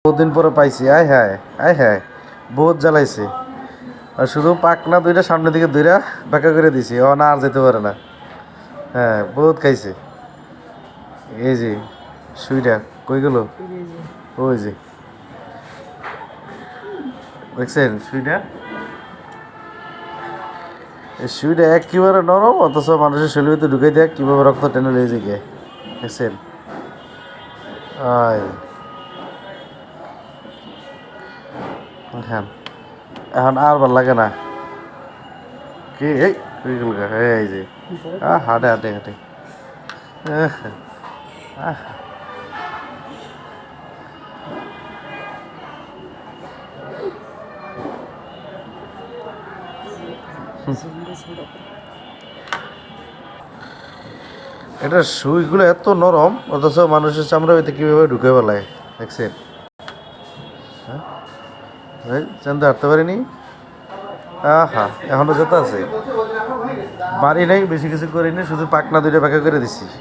বহুদিন পরে পাইছি। আয় হ্যাঁ, আয় হ্যাঁ, বহুত জ্বালাইছে। আর শুধু পাকনা দুইটা সামনের দিকে দুইটা বাঁকা করে দিছি, ও না আর যেতে পারে না। হ্যাঁ, বহুত খাইছে। এই যে সুইটা কই গেল? ওই যে দেখছেন সুইটা? এই সুইটা একেবারে নরম, অথচ মানুষের শরীরে ভিতরে ঢুকে দেয় কীভাবে রক্ত টেনে লেগে যায়। দেখছেন? আয় হ্যাঁ, এখন আর ভাল লাগে না। কি এই কই গেল গা? এই যে হাঁটে হাঁটে হাঁটে। আহ, আহ, এটার সুইগুলো এত নরম, অথচ মানুষের চামড়া ভিতরে কীভাবে ঢুকে বেলায়। দেখছেন? হ্যাঁ, এই জানতে হাঁটতে পারিনি। আহা, এখনো যেতে আছে। বাড়ি নাই, বেশি কিছু করিনি, শুধু পাকনা দুইটা পাকা করে দিছি।